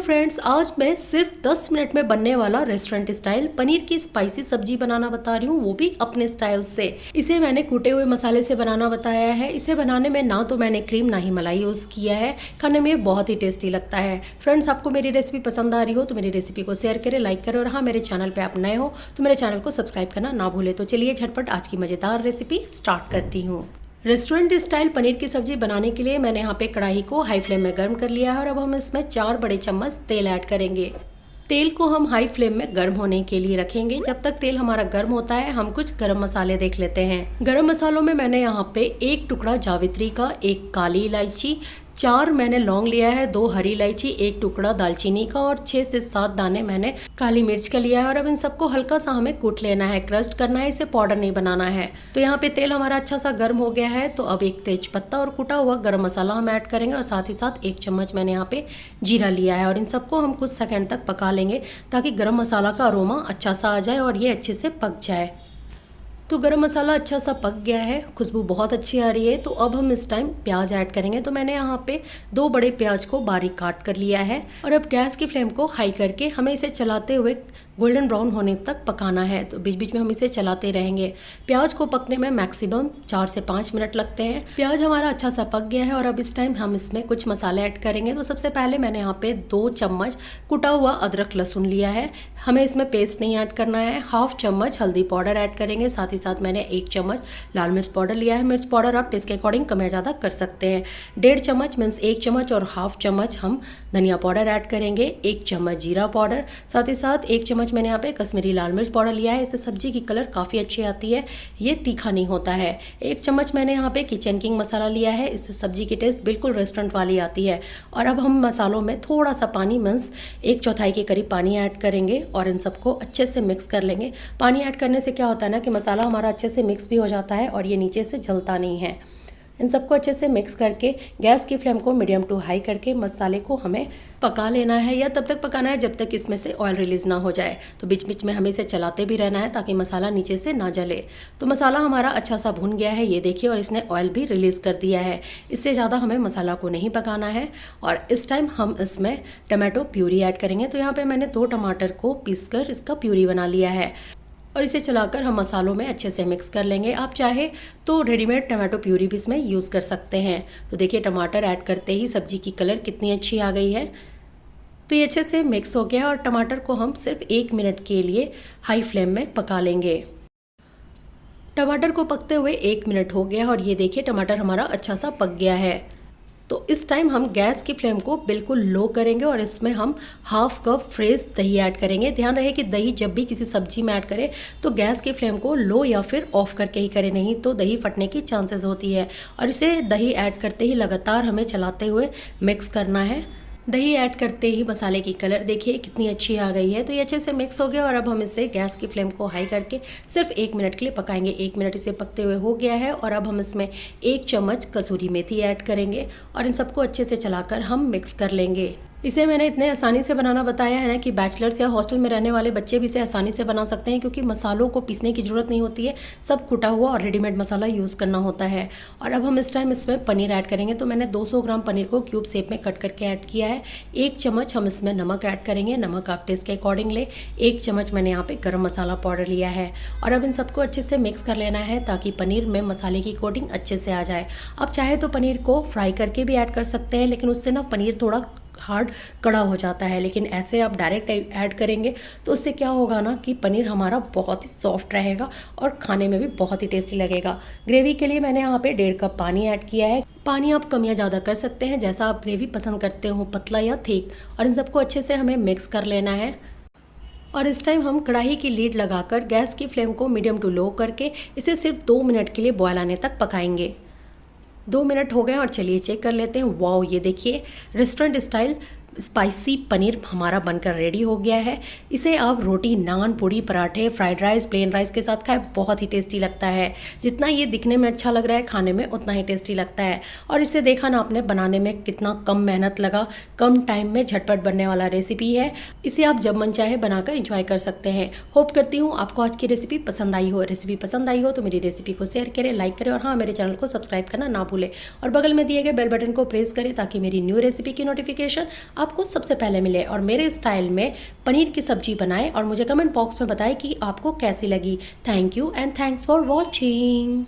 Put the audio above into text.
Friends, आज मैं सिर्फ 10 मिनट में बनने वाला रेस्टोरेंट स्टाइल पनीर की स्पाइसी सब्जी बनाना बता रही हूँ, वो भी अपने स्टाइल से। इसे मैंने कूटे हुए मसाले से बनाना बताया है। इसे बनाने में ना तो मैंने क्रीम ना ही मलाई यूज़ किया है। खाने में बहुत ही टेस्टी लगता है। फ्रेंड्स, आपको मेरी रेसिपी पसंद आ रही हो तो मेरी रेसिपी को शेयर करें, लाइक करें और हाँ, मेरे चैनल पर आप नए हो तो मेरे चैनल को सब्सक्राइब करना ना भूले। तो चलिए झटपट आज की मज़ेदार रेसिपी स्टार्ट करती हूँ। रेस्टोरेंट स्टाइल पनीर की सब्जी बनाने के लिए मैंने यहाँ पे कढ़ाई को हाई फ्लेम में गर्म कर लिया है और अब हम इसमें 4 बड़े चम्मच तेल ऐड करेंगे। तेल को हम हाई फ्लेम में गर्म होने के लिए रखेंगे। जब तक तेल हमारा गर्म होता है हम कुछ गरम मसाले देख लेते हैं। गरम मसालों में मैंने यहाँ पे 1 टुकड़ा जावित्री का, 1 काली इलायची, 4 मैंने लौंग लिया है, 2 हरी इलायची, 1 टुकड़ा दालचीनी का और 6 से 7 दाने मैंने काली मिर्च का लिया है। और अब इन सबको हल्का सा हमें कूट लेना है, क्रस्ट करना है, इसे पाउडर नहीं बनाना है। तो यहाँ पे तेल हमारा अच्छा सा गर्म हो गया है। तो अब 1 तेज पत्ता और कुटा हुआ गरम मसाला हम ऐड करेंगे और साथ ही साथ 1 चम्मच मैंने यहाँ पे जीरा लिया है और इन सबको हम कुछ सेकंड तक पका लेंगे ताकि गरम मसाला का अरोमा अच्छा सा आ जाए और ये अच्छे से पक जाए। तो गरम मसाला अच्छा सा पक गया है, खुशबू बहुत अच्छी आ रही है। तो अब हम इस टाइम प्याज ऐड करेंगे। तो मैंने यहाँ पे 2 बड़े प्याज को बारीक काट कर लिया है और अब गैस की फ्लेम को हाई करके हमें इसे चलाते हुए गोल्डन ब्राउन होने तक पकाना है। तो बीच बीच में हम इसे चलाते रहेंगे। प्याज को पकने में मैक्सिमम 4 से 5 मिनट लगते हैं। प्याज हमारा अच्छा सा पक गया है और अब इस टाइम हम इसमें कुछ मसाले ऐड करेंगे। तो सबसे पहले मैंने यहाँ पे 2 चम्मच कुटा हुआ अदरक लहसुन लिया है। हमें इसमें पेस्ट नहीं ऐड करना है। 1/2 चम्मच हल्दी पाउडर ऐड करेंगे। साथ ही साथ मैंने 1 चम्मच लाल मिर्च पाउडर लिया है। मिर्च पाउडर आप टेस्ट के अकॉर्डिंग कम या ज़्यादा कर सकते हैं। 1.5 चम्मच मीन्स 1 चम्मच और 1/2 चम्मच हम धनिया पाउडर ऐड करेंगे। 1 चम्मच जीरा पाउडर, साथ ही साथ 1 चम्मच मैंने यहाँ पे कश्मीरी लाल मिर्च पाउडर लिया है। इससे सब्जी की कलर काफ़ी अच्छी आती है, ये तीखा नहीं होता है। 1 चम्मच मैंने यहाँ पे किचन किंग मसाला लिया है। इससे सब्जी की टेस्ट बिल्कुल रेस्टोरेंट वाली आती है। और अब हम मसालों में थोड़ा सा पानी मीन्स 1/4 के करीब पानी ऐड करेंगे और इन सबको अच्छे से मिक्स कर लेंगे। पानी ऐड करने से क्या होता है ना कि मसाला हमारा अच्छे से मिक्स भी हो जाता है और ये नीचे से जलता नहीं है। इन सबको अच्छे से मिक्स करके गैस की फ्लेम को मीडियम टू हाई करके मसाले को हमें पका लेना है या तब तक पकाना है जब तक इसमें से ऑयल रिलीज़ ना हो जाए। तो बीच बीच में हमें इसे चलाते भी रहना है ताकि मसाला नीचे से ना जले। तो मसाला हमारा अच्छा सा भुन गया है, ये देखिए, और इसने ऑयल भी रिलीज़ कर दिया है। इससे ज़्यादा हमें मसाला को नहीं पकाना है। और इस टाइम हम इसमें टमाटो प्यूरी ऐड करेंगे। तो यहाँ पर मैंने 2 टमाटर को पीस कर इसका प्यूरी बना लिया है और इसे चलाकर हम मसालों में अच्छे से मिक्स कर लेंगे। आप चाहे तो रेडीमेड टमाटो प्यूरी भी इसमें यूज़ कर सकते हैं। तो देखिए, टमाटर ऐड करते ही सब्जी की कलर कितनी अच्छी आ गई है। तो ये अच्छे से मिक्स हो गया और टमाटर को हम सिर्फ 1 मिनट के लिए हाई फ्लेम में पका लेंगे। टमाटर को पकते हुए 1 मिनट हो गया और ये देखिए टमाटर हमारा अच्छा सा पक गया है। तो इस टाइम हम गैस की फ्लेम को बिल्कुल लो करेंगे और इसमें हम 1/2 कप फ्रेश दही ऐड करेंगे। ध्यान रहे कि दही जब भी किसी सब्जी में ऐड करें तो गैस की फ्लेम को लो या फिर ऑफ करके ही करें, नहीं तो दही फटने की चांसेस होती है। और इसे दही ऐड करते ही लगातार हमें चलाते हुए मिक्स करना है। दही ऐड करते ही मसाले की कलर देखिए कितनी अच्छी आ गई है। तो ये अच्छे से मिक्स हो गया और अब हम इसे गैस की फ्लेम को हाई करके सिर्फ 1 मिनट के लिए पकाएंगे। 1 मिनट इसे पकते हुए हो गया है और अब हम इसमें 1 चम्मच कसूरी मेथी ऐड करेंगे और इन सबको अच्छे से चलाकर हम मिक्स कर लेंगे। इसे मैंने इतने आसानी से बनाना बताया है ना कि बैचलर्स या हॉस्टल में रहने वाले बच्चे भी इसे आसानी से बना सकते हैं, क्योंकि मसालों को पीसने की ज़रूरत नहीं होती है। सब कुटा हुआ और रेडीमेड मसाला यूज़ करना होता है। और अब हम इस टाइम इसमें पनीर ऐड करेंगे। तो मैंने 200 ग्राम पनीर को क्यूब शेप में कट करके ऐड किया है। 1 चम्मच हम इसमें नमक ऐड करेंगे। नमक आप टेस्ट के अकॉर्डिंग ले। 1 चम्मच मैंने यहाँ पे गरम मसाला पाउडर लिया है और अब इन सबको अच्छे से मिक्स कर लेना है ताकि पनीर में मसाले की कोटिंग अच्छे से आ जाए। आप चाहे तो पनीर को फ्राई करके भी ऐड कर सकते हैं, लेकिन उससे ना पनीर थोड़ा हार्ड कड़ा हो जाता है। लेकिन ऐसे आप डायरेक्ट ऐड करेंगे तो उससे क्या होगा ना कि पनीर हमारा बहुत ही सॉफ्ट रहेगा और खाने में भी बहुत ही टेस्टी लगेगा। ग्रेवी के लिए मैंने यहाँ पे 1.5 कप पानी ऐड किया है। पानी आप कम या ज़्यादा कर सकते हैं, जैसा आप ग्रेवी पसंद करते हो, पतला या थिक। और इन सबको अच्छे से हमें मिक्स कर लेना है। और इस टाइम हम कढ़ाई की लीड लगाकर गैस की फ्लेम को मीडियम टू लो करके इसे सिर्फ 2 मिनट के लिए बॉयल आने तक पकाएंगे। 2 मिनट हो गए और चलिए चेक कर लेते हैं। वाओ, ये देखिए रेस्टोरेंट स्टाइल स्पाइसी पनीर हमारा बनकर रेडी हो गया है। इसे आप रोटी, नान, पूड़ी, पराठे, फ्राइड राइस, प्लेन राइस के साथ खाएं, बहुत ही टेस्टी लगता है। जितना ये दिखने में अच्छा लग रहा है, खाने में उतना ही टेस्टी लगता है। और इसे देखा ना आपने, बनाने में कितना कम मेहनत लगा, कम टाइम में झटपट बनने वाला रेसिपी है। इसे आप जब मन चाहे बनाकर इंजॉय कर सकते हैं। होप करती हूँ आपको आज की रेसिपी पसंद आई हो। रेसिपी पसंद आई हो तो मेरी रेसिपी को शेयर करें, लाइक करें और हाँ, मेरे चैनल को सब्सक्राइब करना ना भूलें। और बगल में दिए गए बेल बटन को प्रेस करें ताकि मेरी न्यू रेसिपी की नोटिफिकेशन आपको सबसे पहले मिले और मेरे स्टाइल में पनीर की सब्जी बनाएं और मुझे कमेंट बॉक्स में बताएं कि आपको कैसी लगी। Thank you and thanks for watching.